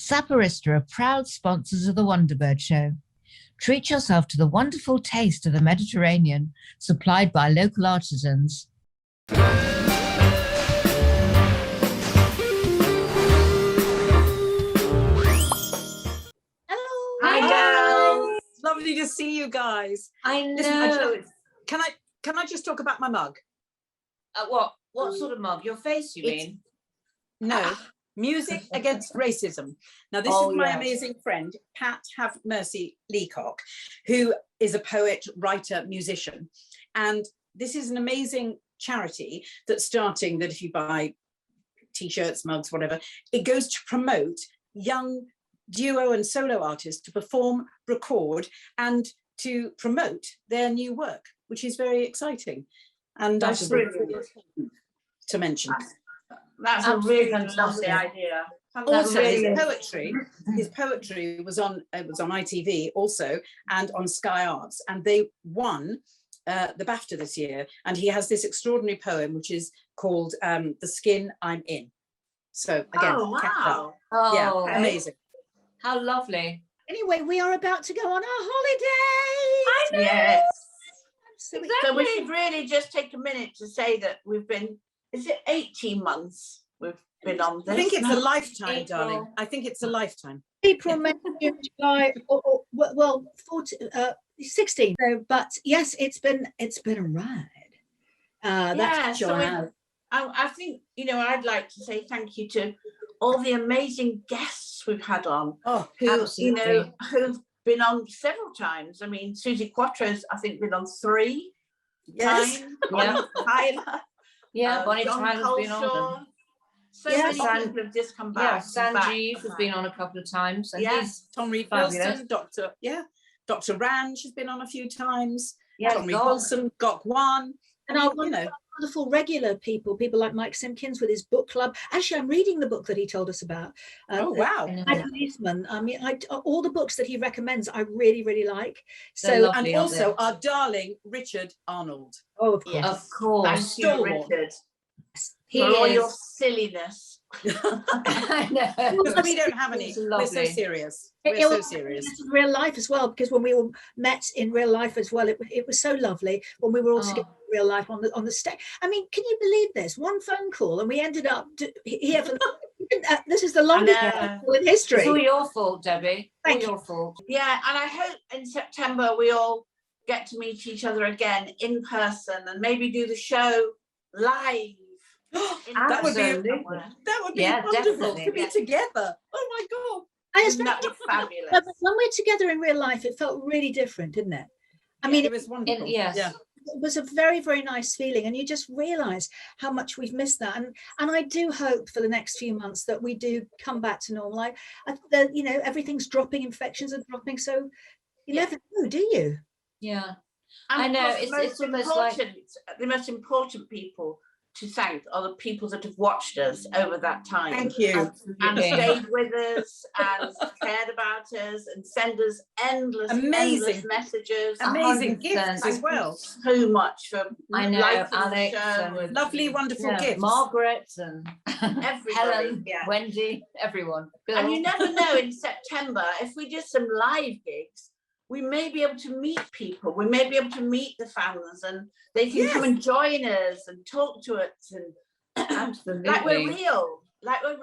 Saporista are proud sponsors of the Wonderbirds Show. Treat yourself to the wonderful taste of the Mediterranean, supplied by local artisans. Hello. Hi, guys. Lovely to see you guys. I know. Listen, can I just talk about my mug? What sort of mug? Your face, you mean? No. Music Against Racism. Now, this is my amazing friend, Pat Have Mercy Leacock, who is a poet, writer, musician. And this is an amazing charity that's starting, that if you buy T-shirts, mugs, whatever, it goes to promote young duo and solo artists to perform, record, and to promote their new work, which is very exciting. And That's brilliant to mention. That's a really fantastic idea. Also, his poetry was on ITV also, and on Sky Arts, and they won the BAFTA this year. And he has this extraordinary poem which is called "The Skin I'm In." So again, amazing. How lovely. Anyway, we are about to go on our holiday. I know. Yes. So we should really just take a minute to say that we've been, is it 18 months we've been on this? I think it's a lifetime, darling. I think it's a lifetime. April, May, June, July, well, 16. So, but yes, it's been a ride. That's so I think, I'd like to say thank you to all the amazing guests we've had on, who've been on several times. I mean, Susie Quattro's, I think, been on 3 times. Yeah. Tyler. Yeah, Bonnie John Tyler's been on them. So many people have just come back. Sanjeev has been on a couple of times. And yes, Tom Reed Wilson, Dr. Ranj has been on a few times. Yeah, Tom Reed Wilson, Gok Wan. And our wonderful regular people like Mike Simpkins with his book club. Actually, I'm reading the book that he told us about. Wow. Policeman. I mean, all the books that he recommends, I really, really like. And also our darling Richard Arnold. Oh, of course. Yes. Of course. Thank you, Richard. For all your silliness. I know. Because we don't have any. We're so serious. We're so serious. In real life as well, because when we all met in real life as well, it was so lovely when we were all together in real life on the stage. I mean, can you believe this? One phone call and we ended up here for this is the longest call in history. It's all your fault, Debbie. All your fault. Yeah, and I hope in September we all get to meet each other again in person and maybe do the show live. That would be wonderful definitely. To be together. Oh my God. That'd be fabulous. But when we're together in real life, it felt really different, didn't it? I mean, it was wonderful. It was a very, very nice feeling, and you just realise how much we've missed that. And I do hope for the next few months that we do come back to normal. Like, everything's dropping, infections are dropping, so you never know, do you? Yeah, and I know. It's almost like the most important people to thank are the people that have watched us over that time. Thank you. And stayed with us and cared about us and send us endless messages. Amazing gifts as well. So much for Alex and lovely, wonderful gifts. Margaret and Helen, Wendy, everyone. Bill. And you never know in September, if we did some live gigs, we may be able to meet people. We may be able to meet the fans, and they can come and join us and talk to us, and absolutely like we're real. But let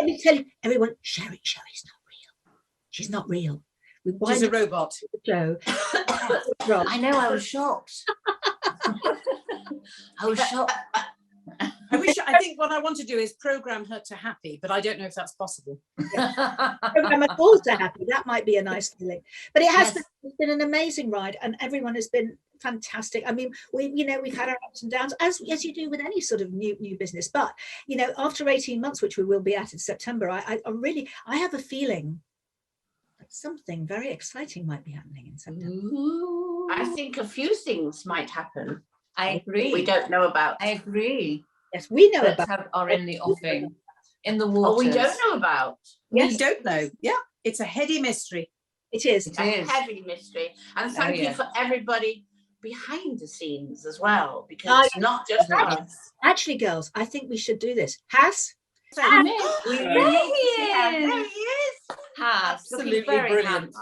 me tell you, everyone, Sherry's not real. She's not real. She's a robot. Joe. I know. I was shocked. I think what I want to do is program her to happy, but I don't know if that's possible. Program her all to happy. That might be a nice feeling. But it has been an amazing ride, and everyone has been fantastic. I mean, we've had our ups and downs, as you do with any sort of new business. But after 18 months, which we will be at in September, I have a feeling that something very exciting might be happening in September. Ooh. I think a few things might happen. I agree. We don't know about. I agree. Yes, we know about. Are in the offing, in the waters. Oh, we don't know about. We don't know. Yeah, it's a heady mystery. It is. It's a heavy mystery. And thank you for everybody behind the scenes as well, because it's not just us. Actually, girls, I think we should do this. Has? There he is. Absolutely brilliant.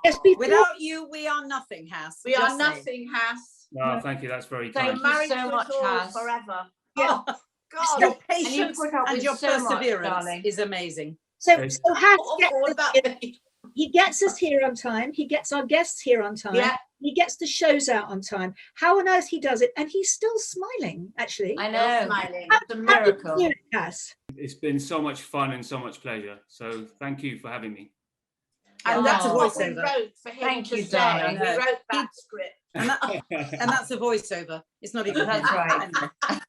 Yes, Without you, we are nothing, Hass. We are nothing, Hass. No, thank you. That's very kind. Thank you so much, Hass. Forever. Yeah. Oh, God. Your patience and your so much, perseverance darling. is amazing. So Yes. Hass All about he gets us here on time. He gets our guests here on time. Yeah. He gets the shows out on time. How on earth he does it? And he's still smiling, actually. I know. smiling. It's a miracle. How do you do it, Cass? It's been so much fun and so much pleasure. So thank you for having me. And that's Oh. what we voiceover. wrote for him Thank to you, say. darling. We wrote that script. And that's a voiceover. It's not even. That's right.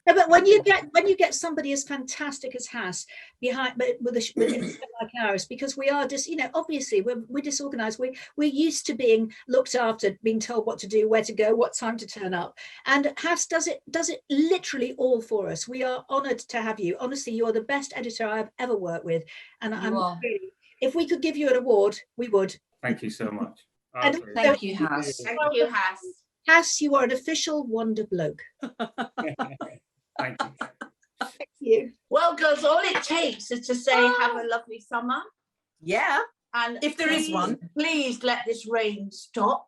No, but when you get somebody as fantastic as Hass behind, but with a show like ours, because we are just, obviously we're disorganized. We're used to being looked after, being told what to do, where to go, what time to turn up, and Hass does it literally all for us. We are honoured to have you. Honestly, you are the best editor I've ever worked with, and really, if we could give you an award, we would. Thank you so much. And Okay. Thank you, Hass. Thank you, Hass. Hass, you are an official wonder bloke. Thank you. Thank you. Well, girls, all it takes is to say have a lovely summer. Yeah. And If there is one. please let this rain stop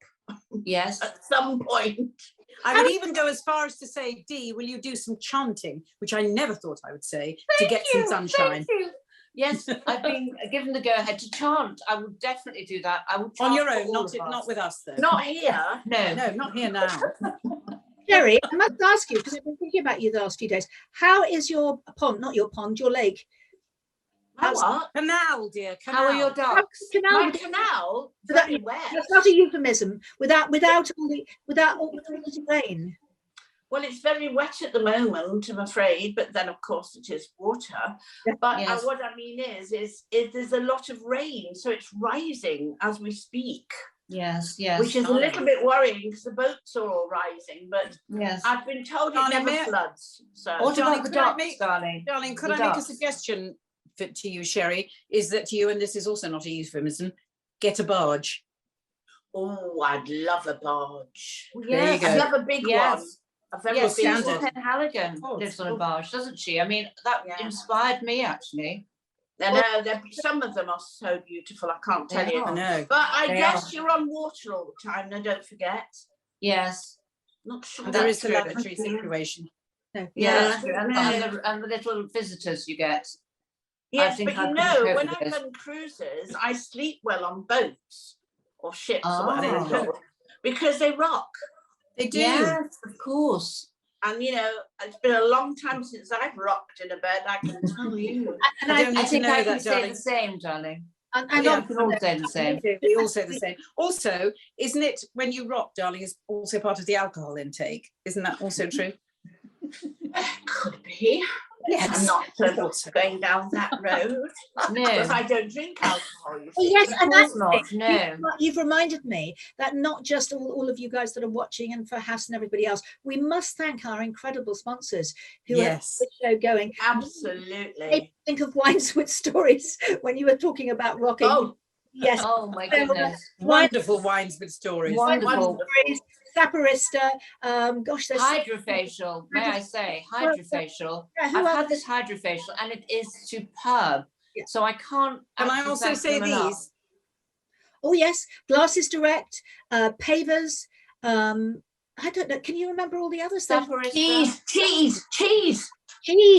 Yes. at some point. I would even go as far as to say, Dee, will you do some chanting, which I never thought I would say, to get some sunshine. Thank you. Yes, I've been given the go-ahead to chant. I would definitely do that. I would chant On your for own, all not of us. not with us though. Not here. No. No, not here now. Jerry, I must ask you, because I've been thinking about you the last few days. How is your pond, not your pond, your lake? My what? Canal, dear. Canal. How are your ducks? My canal, That- very wet. That's not a euphemism. Without all the rain. Well, it's very wet at the moment, I'm afraid, but then of course it is water. Yeah. But Yes. what I mean is there's a lot of rain, so it's rising as we speak, Yes, yes. which is a little bit worrying because the boats are all rising. But Yes. I've been told it Darling, never floods. So What Darling, about the could I ducks, make- darling? Darling, could The I make a ducks. suggestion to you, Sherry? Is that you, and this is also not a euphemism, get a barge. oh, I'd love a barge. There you go. I'd love a big Yes. one. A very Yes, big standard. one. Pen Halligan Oh, lives on a oh. barge, doesn't she? I mean, that Yeah. inspired me actually. Some of them are so beautiful, I can't tell They you. I know. But I They guess are. you're on water all the time, now don't forget. Yes. Not sure. And there is that's the true. lavatory situation. No. Yeah, Yeah. that's true. And the little visitors you get. Yes, think but I you couldn't know, cope when with I've this. done cruises, I sleep well on boats or ships or whatever Oh. they're called, because they rock. They do. Yes, of course. And you know, it's been a long time since I've rocked in a bed, I can tell you. And I don't I need to think know I can that, say darling. the same, darling. and Yeah. We can all say the same. We all say the same. Also, isn't it when you rock, darling, is also part of the alcohol intake? Isn't that also true? Could be. I'm not going down that road. No. Because I don't drink alcohol. You Oh, see. yes, Of and course that's not. it. No. You've reminded me that not just all of you guys that are watching, and for Hass and everybody else, we must thank our incredible sponsors who Yes. have the show going. Absolutely. Think of Wines with Stories when you were talking about rocking. Oh, Yes. Oh my So, goodness. Wonderful wines with stories. Wonderful. Stories, Saporista, gosh, there's Hydrofacial, may I say, hydrofacial. Yeah, who I've else? had this hydrofacial and it is superb. Yeah. So I can't. Can I actually also thank say them enough. these? Oh yes, Glasses Direct, Pavers. I don't know. Can you remember all the others? There's Saporista, cheese. cheese.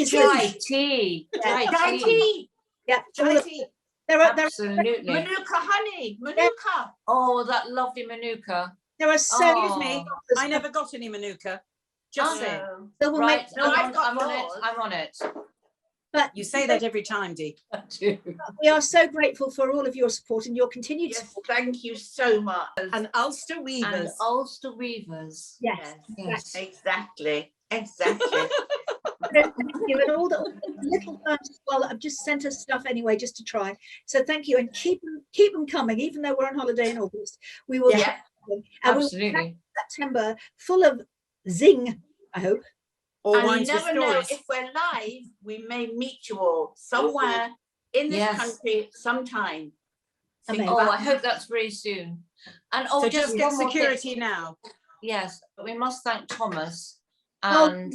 dry tea, Yeah. Dry tea. Yeah, Dry all of- tea. there are absolutely. Manuka honey. Manuka. Oh, that lovely Manuka. there are so Excuse me, Oh. I never got any Manuka. Just Oh. saying. that will Right, make- No, I've got I'm on it. yours. I'm on it. but You say that every time, Dee. we are so grateful for all of your support and your continued Yes, support. thank you so much. And Ulster And Weavers. Ulster Weavers. Yes, Yes. Exactly. Exactly. thank you, and all the little firms as well that have just sent us stuff anyway, just to try. So thank you, and keep them coming, even though we're on holiday in August. We will Yeah. keep them. And we will Absolutely. September full of zing, I hope. Or And you wines with never know, stories. if we're live, we may meet you all somewhere in this Yes. country sometime. Think Amazing. Oh, about I hope that's very soon. And oh, So just get one more thing. security now. Yes, but we must thank Thomas Oh.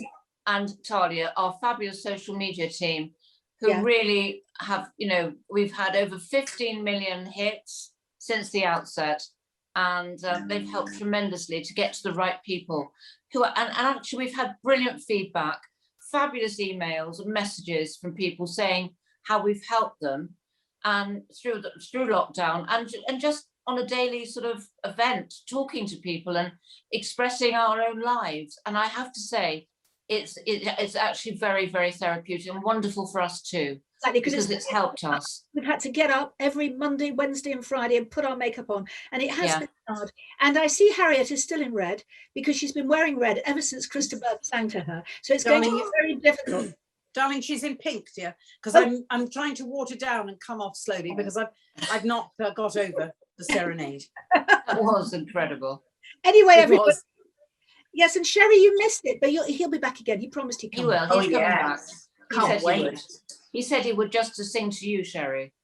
and Talia, our fabulous social media team, who Yeah. really have, you know, we've had over 15 million hits since the outset, and they've helped tremendously to get to the right people who are, and actually we've had brilliant feedback, fabulous emails and messages from people saying how we've helped them and through lockdown, and just on a daily sort of event, talking to people and expressing our own lives. And I have to say, it's actually very, very therapeutic and wonderful for us too. Exactly, because it's helped us. We've had to get up every Monday, Wednesday and Friday and put our makeup on, and it has been hard. And I see Harriet is still in red because she's been wearing red ever since Christopher sang to her. So it's going to be very difficult. Darling, she's in pink, dear, because I'm trying to water down and come off slowly because I've not got over the serenade. That was incredible. Anyway, everybody. Yes, and Sherry, you missed it, but he'll be back again. He promised he'd come. He will. He's coming back. Can't wait. He said he would just to sing to you, Sherry.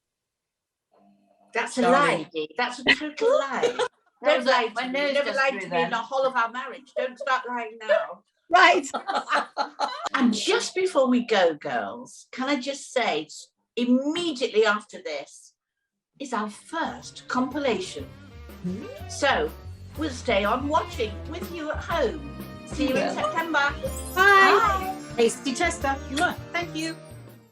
That's a lie, Dee. That's a total lie. Don't lie to me. You never lied to me in the whole of our marriage. Don't start lying now. Right. And just before we go, girls, can I just say, immediately after this is our first compilation. So we'll stay on watching with you at home. See you in September. Bye. Tasty tester. Thank you.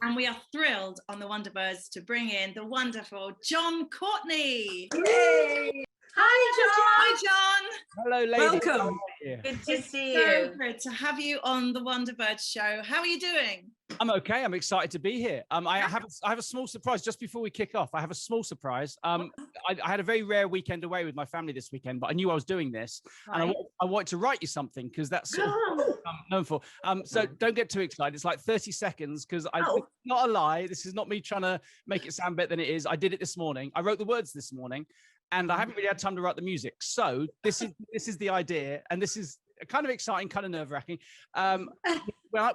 And we are thrilled on the Wonderbirds to bring in the wonderful John Courtney. Yay! Hi, John. Hi, John. Hello, ladies. Welcome. Good to see So you. good to have you on the Wonderbirds show. How are you doing? I'm okay. I'm excited to be here. I have a small surprise just before we kick off. I have a small surprise. I had a very rare weekend away with my family this weekend, but I knew I was doing this, and I wanted to write you something because that's sort of what I'm known for. So don't get too excited. It's like 30 seconds because it's not a lie. This is not me trying to make it sound better than it is. I did it this morning. I wrote the words this morning, and I haven't really had time to write the music. So this is the idea, and this is kind of exciting, kind of nerve-wracking.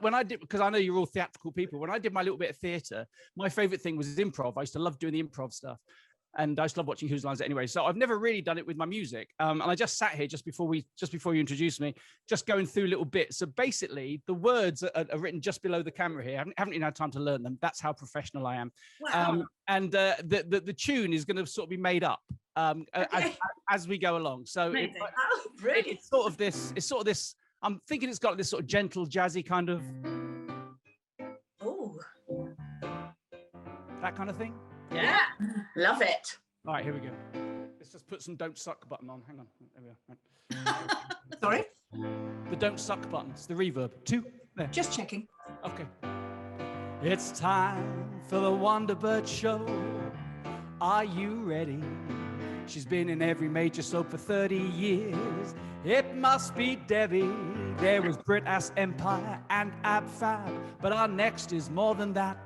When I did, because I know you're all theatrical people, when I did my little bit of theatre, my favorite thing was improv. I used to love doing the improv stuff, and I used to love watching Whose Lines It Anyway. So I've never really done it with my music, and I just sat here just before you introduced me, just going through little bits. So basically, the words are written just below the camera here. I haven't even had time to learn them. That's how professional I am. Wow. And the tune is going to sort of be made up as we go along. So it's sort of this. I'm thinking it's got this sort of gentle, jazzy kind of. Oh, that kind of thing. Yeah, love it. All right, here we go. Let's just put some "Don't Suck" button on. Hang on. There we are. Right. Sorry? The "Don't Suck" button. It's the reverb. 2. There. Just checking. Okay. It's time for the Wonderbirds Show. Are you ready? She's been in every major soap for 30 years. It must be Debbie. There was Brit Ass Empire and Ab Fab, but our next is more than that.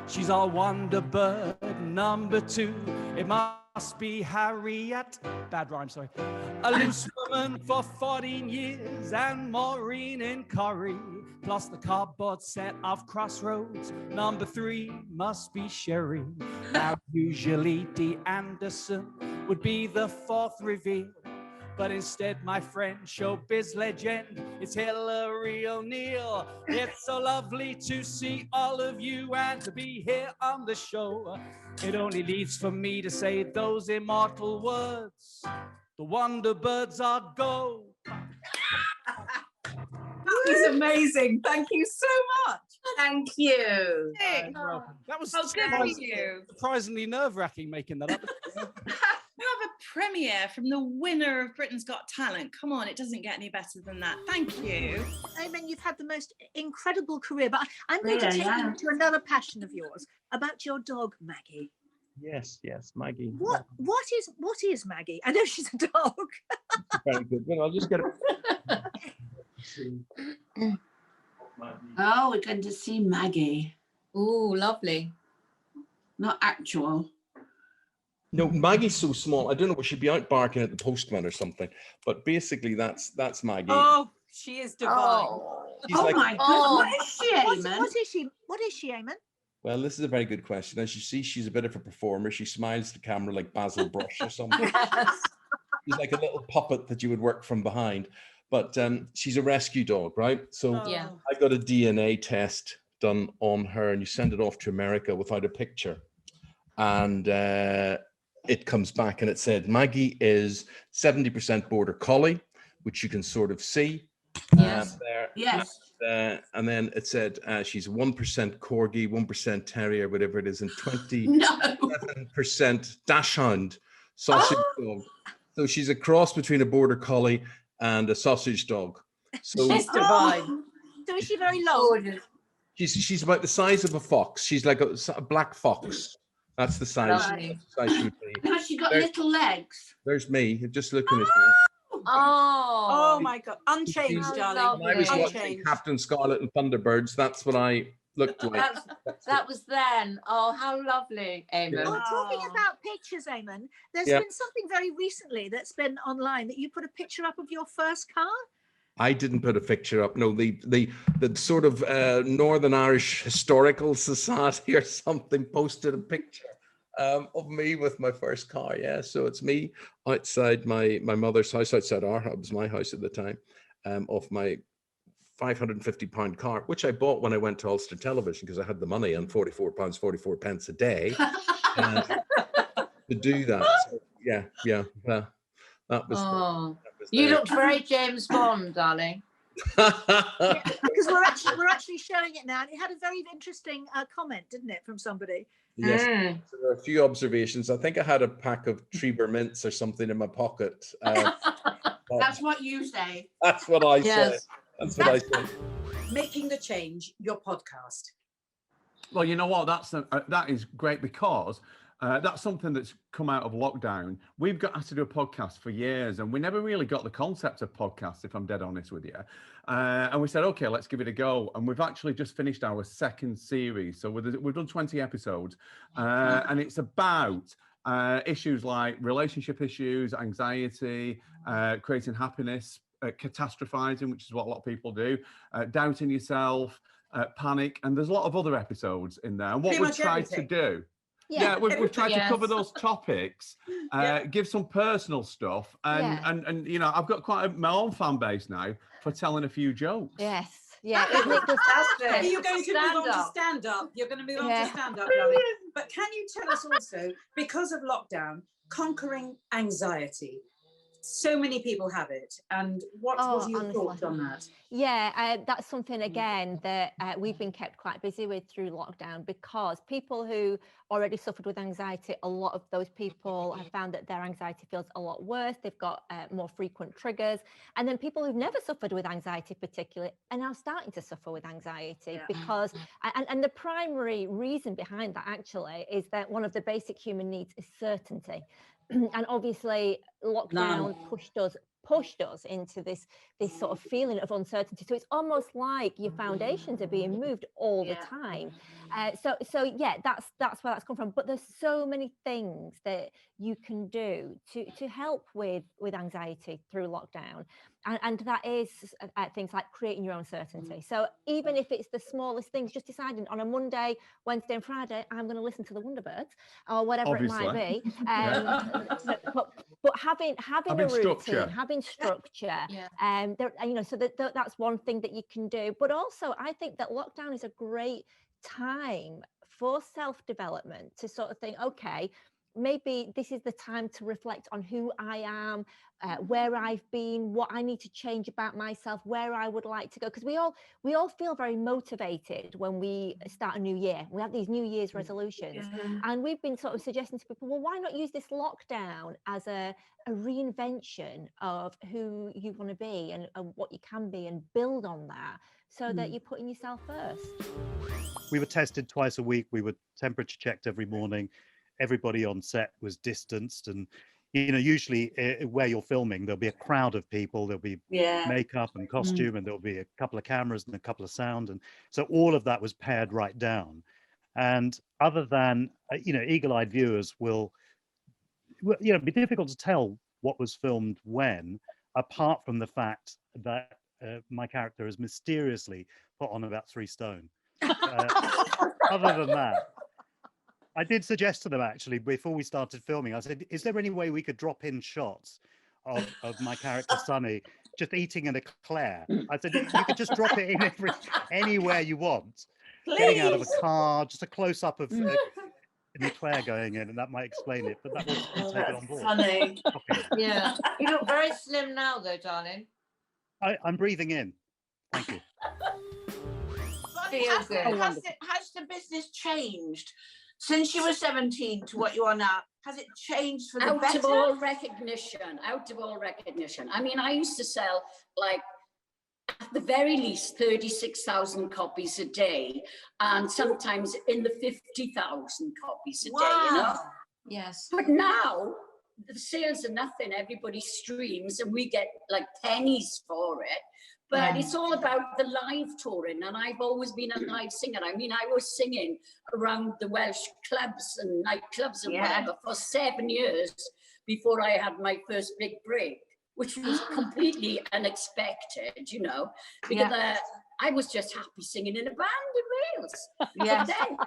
She's our Wonderbird number 2. It must be Harriet. Bad rhyme, sorry. A loose woman for 14 years, and Maureen in Corrie, plus the cardboard set of Crossroads. Number 3 must be Sherry. Now usually Dee Anderson would be the 4th reveal, but instead, my friend, showbiz legend, it's Hillary O'Neill. It's so lovely to see all of you and to be here on the show. It only leaves for me to say those immortal words. The Wonderbirds are go. That was amazing. Thank you so much. Thank you. Hey, That was good for you. surprisingly nerve-wracking making that up. We have a premiere from the winner of Britain's Got Talent. Come on, it doesn't get any better than that. Thank you. Amen. You've had the most incredible career, but I'm going to take you to another passion of yours about your dog, Maggie. Yes, Maggie. What is Maggie? I know she's a dog. Very good. Well, I'll just get it. Oh, we're going to see Maggie. Oh, lovely. Not actual. No, Maggie's so small. I don't know. She'd be out barking at the postman or something. But basically, that's Maggie. Oh, she is divine. She's like, my God. What is she, Eamon? What is she, Eamon? well, this is a very good question. As you see, she's a bit of a performer. She smiles to the camera like Basil Brush or something. She's like a little puppet that you would work from behind. But she's a rescue dog, right? So Yeah. I got a DNA test done on her, and you send it off to America without a picture, and it comes back and it said Maggie is 70% border collie, which you can sort of see. Yes. There. Yes. And then it said she's 1% corgi, 1% terrier, whatever it is, and 27% dachshund, sausage dog. So she's a cross between a border collie and a sausage dog. So She's divine. So is she very long? She's about the size of a fox. She's like a black fox. That's the size, size she would be. Has she got little legs? There's me, just looking at that. Oh my God. Unchanged, darling. When I was watching Captain Scarlet and Thunderbirds, that's what I looked like. That was then. Oh, how lovely, Eamon. Oh, talking about pictures, Eamon, there's been something very recently that's been online that you put a picture up of your first car. I didn't put a picture up. No, the sort of Northern Irish Historical Society or something posted a picture of me with my first car. Yeah, so it's me outside my mother's house, outside our house, it was my house at the time, of my £550 car, which I bought when I went to Ulster Television because I had the money and £44.44 a day to do that. So, that was. You looked very James Bond, darling. Because we're actually showing it now, and it had a very interesting comment, didn't it, from somebody? Yes, there were a few observations. I think I had a pack of Treber mints or something in my pocket. That's what you say. That's what I say. That's what I say. Making the change, your podcast. Well, you know what? That is great because that's something that's come out of lockdown. We've got asked to do a podcast for years, and we never really got the concept of podcasts, if I'm dead honest with you. And we said, okay, let's give it a go. And we've actually just finished our second series. So we've done 20 episodes, and it's about issues like relationship issues, anxiety, creating happiness, catastrophizing, which is what a lot of people do, doubting yourself, panic. And there's a lot of other episodes in there. And what we've tried to do, we've tried to cover those topics, give some personal stuff, and you know, I've got quite my own fan base now for telling a few jokes. Yes. Are you going to move on to stand up? You're going to move on to stand up, darling. But can you tell us also, because of lockdown, conquering anxiety? So many people have it, and what was your thoughts on that? Yeah, that's something again that we've been kept quite busy with through lockdown, because people who already suffered with anxiety, a lot of those people have found that their anxiety feels a lot worse. They've got more frequent triggers, and then people who've never suffered with anxiety particularly are now starting to suffer with anxiety because and the primary reason behind that actually is that one of the basic human needs is certainty. And obviously lockdown pushed us into this sort of feeling of uncertainty. So it's almost like your foundations are being moved all the time. So yeah, that's where that's come from. But there's so many things that you can do to help with anxiety through lockdown. And that is things like creating your own certainty. So even if it's the smallest things, just deciding on a Monday, Wednesday and Friday, I'm going to listen to the Wonderbirds or whatever it might be. But having a routine, having structure, you know, so that's one thing that you can do. But also, I think that lockdown is a great time for self-development to sort of think, okay, maybe this is the time to reflect on who I am, where I've been, what I need to change about myself, where I would like to go. Because we all feel very motivated when we start a new year. We have these New Year's resolutions, and we've been sort of suggesting to people, well, why not use this lockdown as a reinvention of who you want to be and what you can be, and build on that so that you're putting yourself first. We were tested twice a week. We were temperature checked every morning. Everybody on set was distanced, and you know, usually where you're filming, there'll be a crowd of people, there'll be makeup and costume, and there'll be a couple of cameras and a couple of sound, and so all of that was pared right down. And other than you know, eagle-eyed viewers will you know, be difficult to tell what was filmed when, apart from the fact that my character has mysteriously put on about 3 stone. Other than that, I did suggest to them actually before we started filming, I said, is there any way we could drop in shots of my character Sonny just eating an eclair? I said, you could just drop it in anywhere you want. getting out of a car, just a close up of Claire going in, and that might explain it. But that wasn't taken on board. Funny. Yeah. You look very slim now, though, darling. I'm breathing in. Thank you. Has the business changed since you were 17 to what you are now? Has it changed for the better? Out of all recognition. I mean, I used to sell, like, at the very least 36,000 copies a day, and sometimes in the 50,000 copies a day, you know? Yes. But now the sales are nothing. Everybody streams and we get like pennies for it. But it's all about the live touring, and I've always been a live singer. I mean, I was singing around the Welsh clubs and nightclubs and whatever for 7 years before I had my first big break, which was completely unexpected, you know, because I was just happy singing in a band in Wales. But then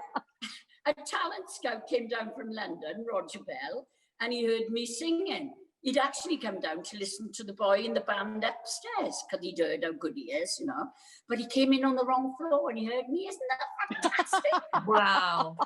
a talent scout came down from London, Roger Bell, and he heard me singing. He'd actually come down to listen to the boy in the band upstairs because he'd heard how good he is, you know. But he came in on the wrong floor and he heard me. Isn't that fantastic? Wow.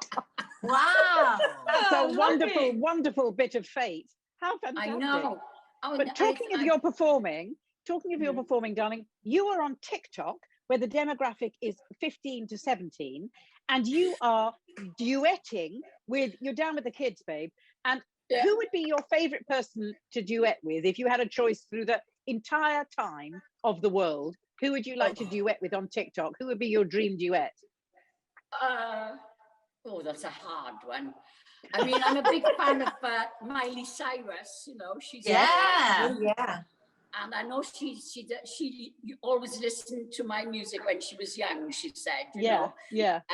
Wow. That's a wonderful, wonderful bit of fate. How fantastic. I know. But talking of your performing, darling, you are on TikTok where the demographic is 15 to 17 and you are duetting with, you're down with the kids, babe. And who would be your favorite person to duet with if you had a choice through the entire time of the world? Who would you like to duet with on TikTok? Who would be your dream duet? Oh, that's a hard one. I mean, I'm a big fan of Miley Cyrus. You know, she's and I know she always listened to my music when she was young. She said, you know?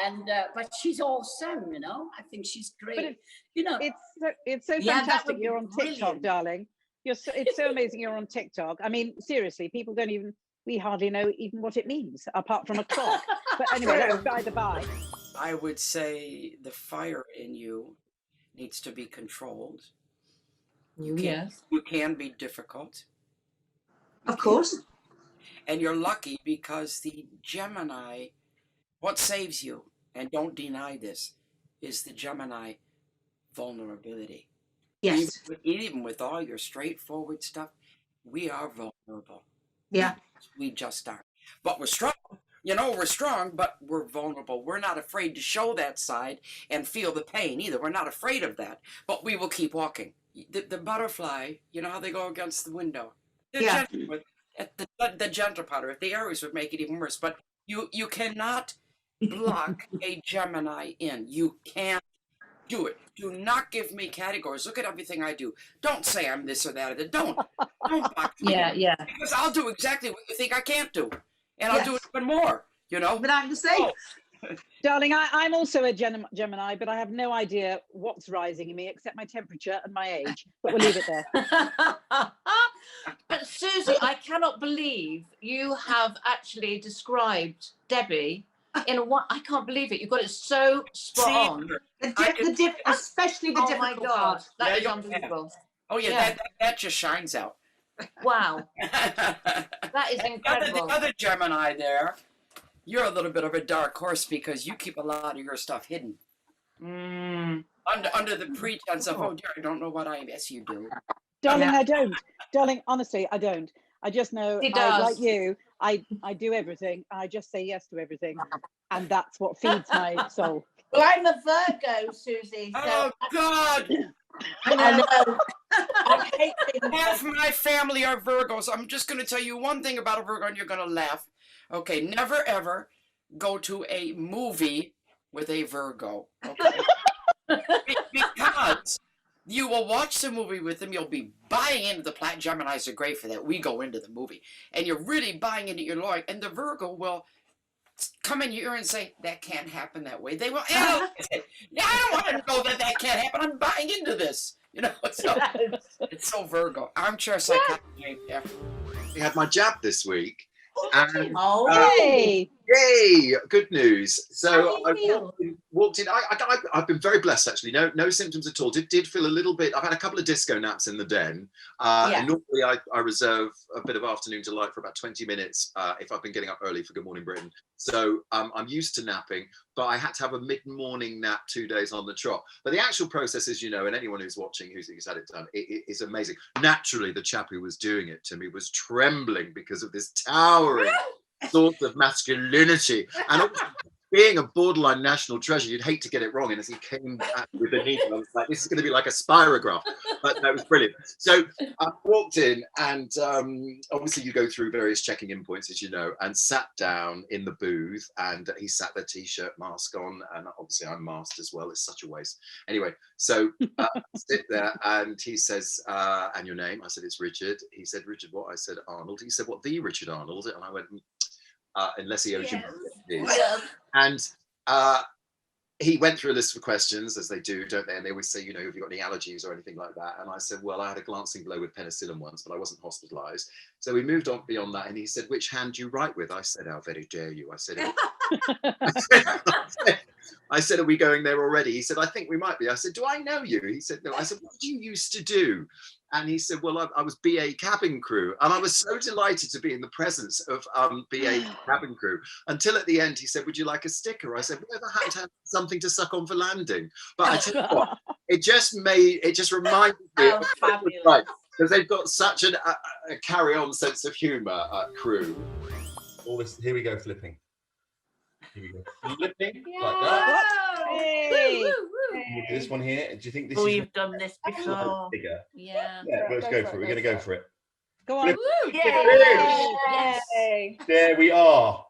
And but she's awesome. You know, I think she's great. But you know, it's so fantastic. You're on TikTok, darling. It's so amazing. You're on TikTok. I mean, seriously, people we hardly know even what it means apart from a clock. But anyway, that's by the by. I would say the fire in you needs to be controlled. You can be difficult. Of course. And you're lucky because the Gemini, what saves you, and don't deny this, is the Gemini vulnerability. Yes. Even with all your straightforward stuff, we are vulnerable. Yeah. We just are. But we're strong. You know, we're strong, but we're vulnerable. We're not afraid to show that side and feel the pain either. We're not afraid of that, but we will keep walking. The butterfly, you know how they go against the window? The gentle powder. If the Aries would make it even worse, but you cannot block a Gemini in. You can't do it. Do not give me categories. Look at everything I do. Don't say I'm this or that. Don't block me. Because I'll do exactly what you think I can't do. And I'll do it even more, you know. But I'm the same. Darling, I'm also a Gemini, but I have no idea what's rising in me except my temperature and my age. But we'll leave it there. But Susie, I cannot believe you have actually described Debbie in I can't believe it. You've got it so spot on. Especially the difficult. Oh my God, that is unbelievable. Oh yeah, that just shines out. Wow, that is incredible. The other Gemini there, you're a little bit of a dark horse because you keep a lot of your stuff hidden. Under the pretense of, oh dear, I don't know what I am. Yes, you do. Darling, I don't. Darling, honestly, I don't. I just know, like you, I do everything. I just say yes to everything. And that's what feeds my soul. Well, I'm a Virgo, Susie. So oh, God. I know. I hate half my family are Virgos. I'm just going to tell you one thing about a Virgo and you're going to laugh. Okay, never ever go to a movie with a Virgo. Okay? Because you will watch the movie with them. You'll be buying into the plot. Geminis are great for that. We go into the movie and you're really buying into your lawyer. And the Virgo will come in your ear and say, that can't happen that way. They will analyze it. Yeah, I don't want to know that can't happen. I'm buying into this. You know, so, it's so Virgo. Armchair psychology. Yeah. I had my jab this week. And, hey! Yay! Good news. So I walked in. I've been very blessed actually. No symptoms at all. Did feel a little bit. I've had a couple of disco naps in the den. And normally I reserve a bit of afternoon delight for about 20 minutes if I've been getting up early for Good Morning Britain. So I'm used to napping, but I had to have a mid-morning nap 2 days on the trot. But the actual process, as you know, and anyone who's watching who's had it done, it is amazing. Naturally, the chap who was doing it to me was trembling because of this towering sort of masculinity, and being a borderline national treasure, you'd hate to get it wrong. And as he came at me with a needle, I was like, this is going to be like a spirograph. But that was brilliant. So I walked in, and obviously you go through various checking in points, as you know, and sat down in the booth, and he sat there, t-shirt, mask on, and obviously I'm masked as well. It's such a waste. Anyway, so sit there, and he says, and your name? I said, it's Richard. He said, Richard what? I said, Arnold. He said, what, the Richard Arnold? And I went, unless he owes you money. And he went through a list of questions, as they do, don't they? And they always say, you know, have you got any allergies or anything like that? And I said, well, I had a glancing blow with penicillin once, but I wasn't hospitalized. So we moved on beyond that. And he said, which hand do you write with? I said, how very dare you? I said, I said, are we going there already? He said, I think we might be. I said, do I know you? He said, no. I said, what did you used to do? And he said, well, I was BA cabin crew. And I was so delighted to be in the presence of BA cabin crew, until at the end he said, would you like a sticker? I said, we never had to have something to suck on for landing. But I tell you what, it just reminded me of fabulous. Because they've got such a carry-on sense of humour, crew. All this, here we go, flipping. Here we go. Flipping, like that. Hey. This one here, do you think this is... We've done this before. Bigger? Yeah. Let's go for it. We're going to go for it. Go on. Yay. There we are.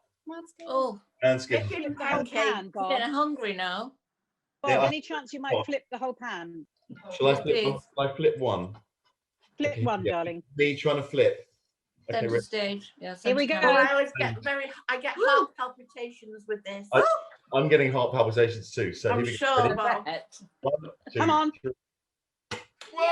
Oh. That's good. Flip the whole pan, I'm getting hungry now. Bob, any chance you might flip the whole pan? Shall I flip one? Flip one, darling. Me trying to flip. Center stage. Yeah, here we go. I always get I get heart palpitations with this. I'm getting heart palpitations too. So I'm sure. Bob. 1, 2, come on. 3. Yay!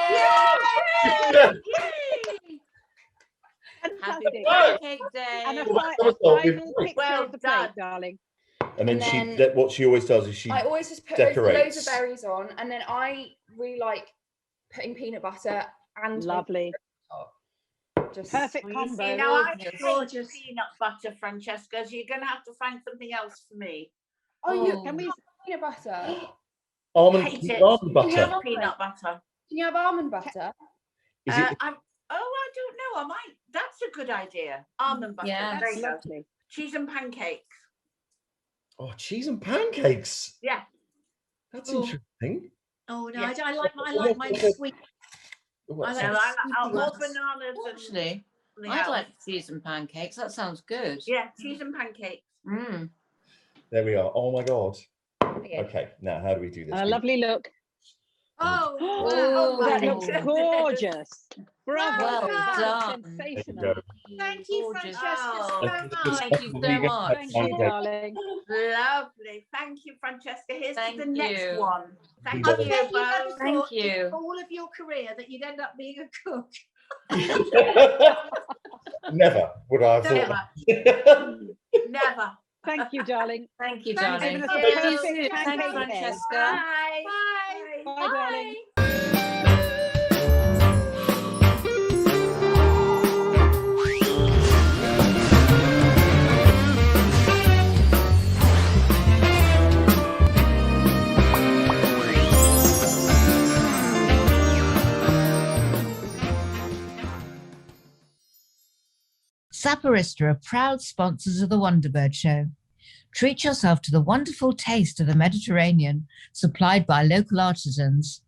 Happy pancake day. And a final picture of the plate, darling. And then what she always does is I always just put loads of berries on, and then I really like putting peanut butter and lovely. Just perfect combo. Now I hate peanut butter, Francesca. So you're going to have to find something else for me. Can we use peanut butter? Almond butter. Peanut butter. Can you have almond butter? I don't know. I might. That's a good idea. Almond butter. Yeah, that's lovely. Cheese and pancakes. Oh, cheese and pancakes. Yeah. That's interesting. Oh no, yeah. I like mine sweet. I like more bananas. Actually, I'd like cheese and pancakes. That sounds good. Yeah, cheese and pancakes. Mm. There we are. Oh my God. Okay, now how do we do this? A lovely look. Oh, that looks gorgeous. Bravo. Well done. Sensational. Thank you, Francesca, so much. Thank you so much. Thank you, darling. Lovely. Thank you, Francesca. Here's the next one. Thank you. Thank you. All of your career that you'd end up being a cook. Never would I have thought. Never. Thank you, darling. Thank you, darling. Thanks, Francesca. Bye. Bye, darling. Saporista are proud sponsors of the Wonderbirds Show. Treat yourself to the wonderful taste of the Mediterranean, supplied by local artisans.